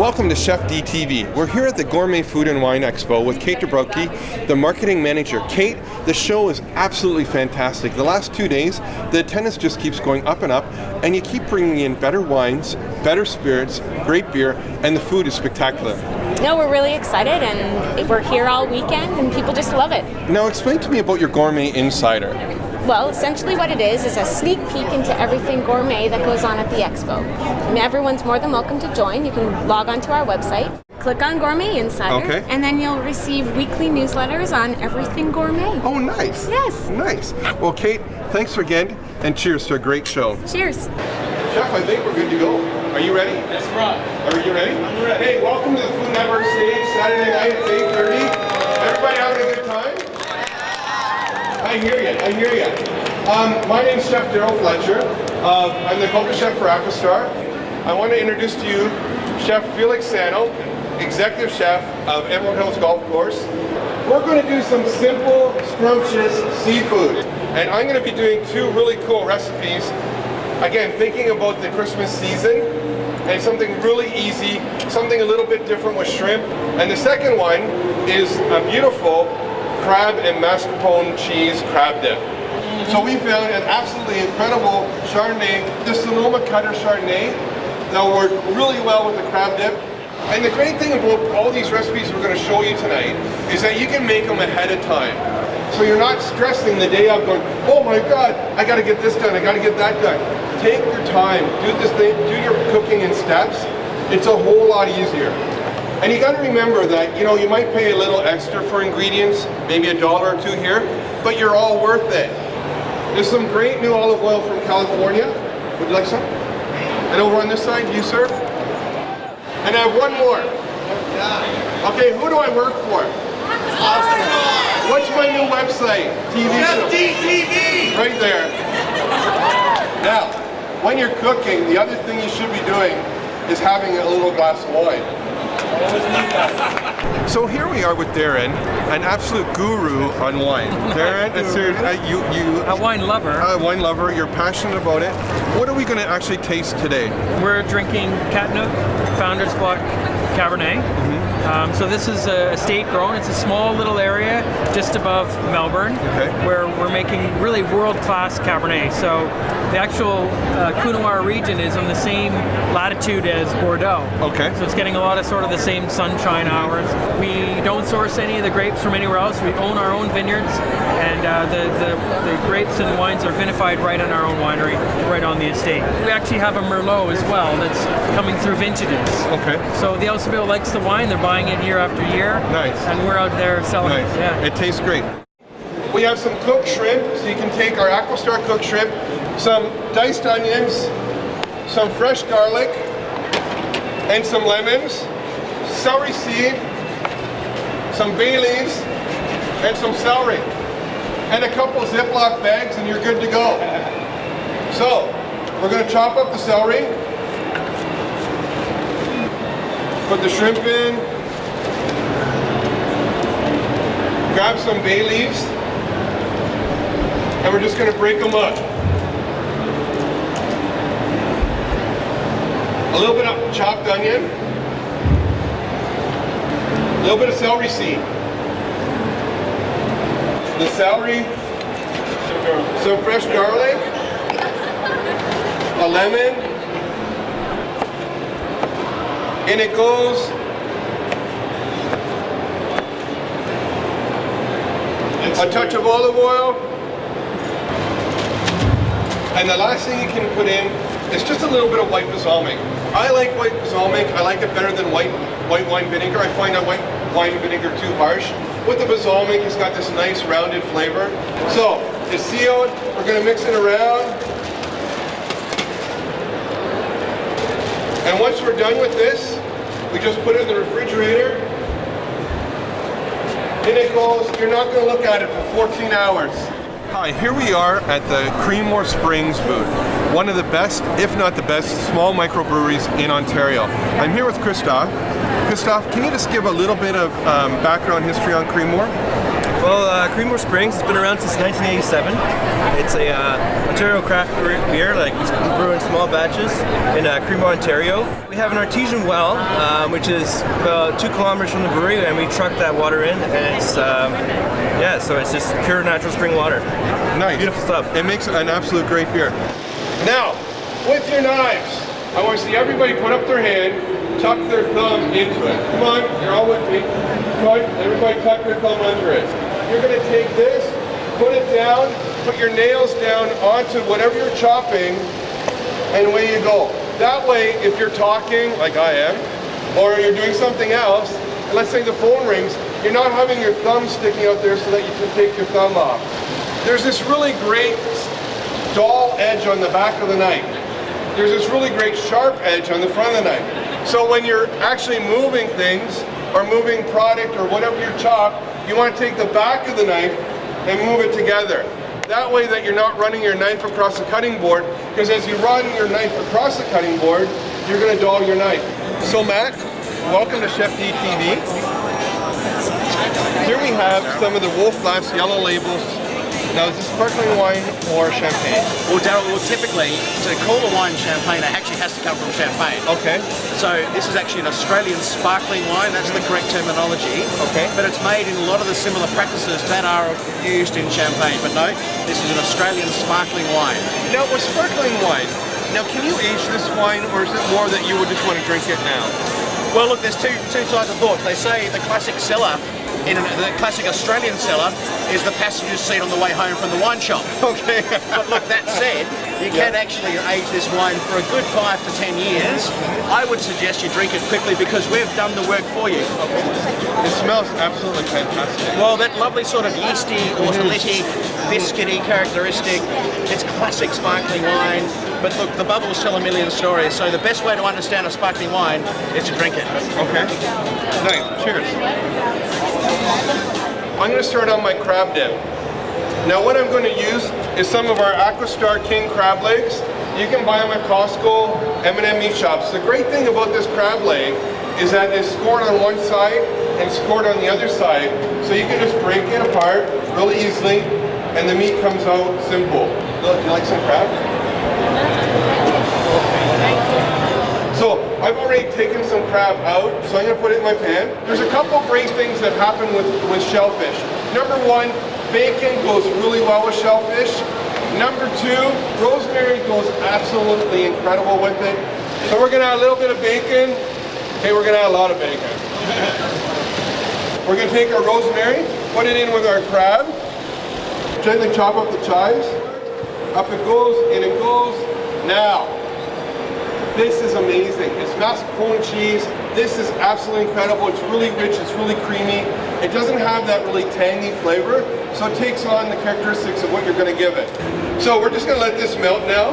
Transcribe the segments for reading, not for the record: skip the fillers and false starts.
Welcome to Chef DTV. We're here at the Gourmet Food and Wine Expo with Kate Dabrowski, the marketing manager. Kate, the show is absolutely fantastic. The last 2 days, the attendance just keeps going up and up, and you keep bringing in better wines, better spirits, great beer, and the food is spectacular. No, we're really excited, and we're here all weekend, and people just love it. Now explain to me about your Gourmet Insider. Well, essentially what it is a sneak peek into everything gourmet that goes on at the expo. And everyone's more than welcome to join. You can log on to our website, click on Gourmet Insider, and then you'll receive weekly newsletters on everything gourmet. Oh, nice. Yes. Nice. Well, Kate, thanks again, and cheers to a great show. Cheers. Chef, I think we're good to go. Are you ready? Yes, Rob. Are you ready? I'm ready. Hey, welcome to the Food Network stage, Saturday night at 8:30. Everybody having a good time? I hear you. My name's Chef Daryl Fletcher. I'm the corporate chef for Aquastar. I want to introduce to you Chef Felix Sano, executive chef of Emerald Hills Golf Course. We're going to do some simple, scrumptious seafood. And I'm going to be doing two really cool recipes. Again, thinking about the Christmas season, and something really easy, something a little bit different with shrimp. And the second one is a beautiful crab and mascarpone cheese crab dip. So we found an absolutely incredible Chardonnay, the Sonoma Cutter Chardonnay, that will work really well with the crab dip. And the great thing about all these recipes we're going to show you tonight is that you can make them ahead of time. So you're not stressing the day of going, oh my God, I got to get this done, I got to get that done. Take your time, do this thing, do your cooking in steps. It's a whole lot easier. And you got to remember that, you might pay a little extra for ingredients, maybe $1 or $2 here, but you're all worth it. There's some great new olive oil from California. Would you like some? And over on this side, you sir? And I have one more. Okay, who do I work for? What's my new website? TV show? DTV! Right there. Now, when you're cooking, the other thing you should be doing is having a little glass of wine. So here we are with Darren, an absolute guru on wine. Darren, A wine lover. A wine lover, you're passionate about it. What are we going to actually taste today? We're drinking Katnook Founders Block Cabernet. So this is a estate grown. It's a small little area just above Melbourne, where we're making really world-class Cabernet. So the actual Coonawarra region is on the same latitude as Bordeaux. Okay. So it's getting a lot of sort of the same sunshine hours. We don't source any of the grapes from anywhere else. We own our own vineyards, and the grapes and wines are vinified right in our own winery, right on the estate. We actually have a Merlot as well that's coming through vintages. Okay. So the Elseville likes the wine. They're buying it year after year. Nice. And we're out there selling it. Yeah. It tastes great. We have some cooked shrimp, so you can take our Aquastar cooked shrimp, some diced onions, some fresh garlic, and some lemons, celery seed, some bay leaves, and some celery, and a couple Ziploc bags, and you're good to go. So, we're going to chop up the celery, put the shrimp in, grab some bay leaves, and we're just going to break them up. A little bit of chopped onion, a little bit of celery seed, the celery, some fresh garlic, a lemon, and it goes a touch of olive oil, and the last thing you can put in is just a little bit of white balsamic. I like white balsamic. I like it better than white wine vinegar. I find that white wine vinegar too harsh. With the balsamic, it's got this nice rounded flavor. So it's sealed. We're going to mix it around. And once we're done with this, we just put it in the refrigerator. And it goes, you're not going to look at it for 14 hours. Hi, here we are at the Creemore Springs booth, one of the best, if not the best, small microbreweries in Ontario. I'm here with Christophe. Christophe, can you just give a little bit of background history on Creemore? Well, Creemore Springs has been around since 1987. It's a Ontario craft beer, like we brew in small batches in Creemore, Ontario. We have an artesian well, which is about 2 kilometers from the brewery, and we truck that water in, and it's yeah, so it's just pure natural spring water. Nice. Beautiful stuff. It makes an absolute great beer. Now, with your knives, I want to see everybody put up their hand, tuck their thumb into it. Come on, you're all with me. Come on, everybody tuck their thumb under it. You're going to take this, put it down, put your nails down onto whatever you're chopping, and away you go. That way, if you're talking, like I am, or you're doing something else, and let's say the phone rings, you're not having your thumb sticking out there so that you can take your thumb off. There's this really great dull edge on the back of the knife. There's this really great sharp edge on the front of the knife. So when you're actually moving things, or moving product, or whatever you chop, you want to take the back of the knife and move it together. That way that you're not running your knife across the cutting board, because as you run your knife across the cutting board, you're going to dull your knife. So Matt, welcome to Chef D TV. Here we have some of the Wolf Blass yellow labels. Now, is this sparkling wine or champagne? Well, Daryl, typically, to call a wine champagne, it actually has to come from Champagne. Okay. So this is actually an Australian sparkling wine, that's the correct terminology. Okay. But it's made in a lot of the similar practices that are used in Champagne. But no, this is an Australian sparkling wine. Now, with sparkling wine, now can you age this wine, or is it more that you would just want to drink it now? Well, look, there's two sides of thought. They say the classic cellar, the classic Australian cellar, is the passenger's seat on the way home from the wine shop. Okay. But look, that said, you can actually age this wine for a good 5 to 10 years. I would suggest you drink it quickly because we've done the work for you. It smells absolutely fantastic. Well, that lovely sort of yeasty, autolytic, biscuity characteristic. It's classic sparkling wine. But look, the bubbles tell a million stories, so the best way to understand a sparkling wine is to drink it. Okay. Nice. Cheers. I'm going to start on my crab dip. Now what I'm going to use is some of our Aquastar King crab legs. You can buy them at Costco, M&M meat shops. The great thing about this crab leg is that it's scored on one side and scored on the other side. So you can just break it apart really easily and the meat comes out simple. Look, you like some crab? So I've already taken some crab out, so I'm going to put it in my pan. There's a couple great things that happen with shellfish. Number one, bacon goes really well with shellfish. Number two, rosemary goes absolutely incredible with it. So we're going to add a little bit of bacon. Okay, we're going to add a lot of bacon. We're going to take our rosemary, put it in with our crab, gently chop up the chives. Up it goes, in it goes. Now, this is amazing. It's mascarpone cheese. This is absolutely incredible. It's really rich, it's really creamy. It doesn't have that really tangy flavor, so it takes on the characteristics of what you're going to give it. So we're just going to let this melt now.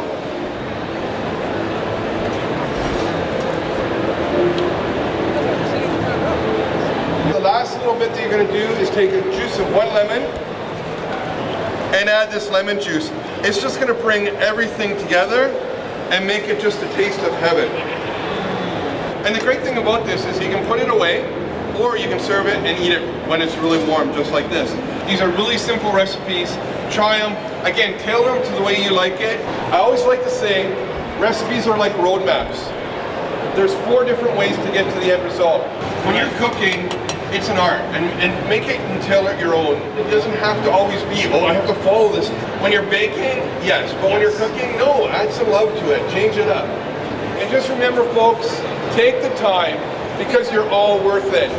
The last little bit that you're going to do is take the juice of 1 lemon and add this lemon juice. It's just going to bring everything together and make it just a taste of heaven. And the great thing about this is you can put it away, or you can serve it and eat it when it's really warm, just like this. These are really simple recipes. Try them. Again, tailor them to the way you like it. I always like to say, recipes are like roadmaps. There's 4 different ways to get to the end result. When you're cooking, it's an art, and make it and tailor it your own. It doesn't have to always be, oh, I have to follow this. When you're baking, yes, but when you're cooking, no, add some love to it, change it up. And just remember, folks, take the time, because you're all worth it.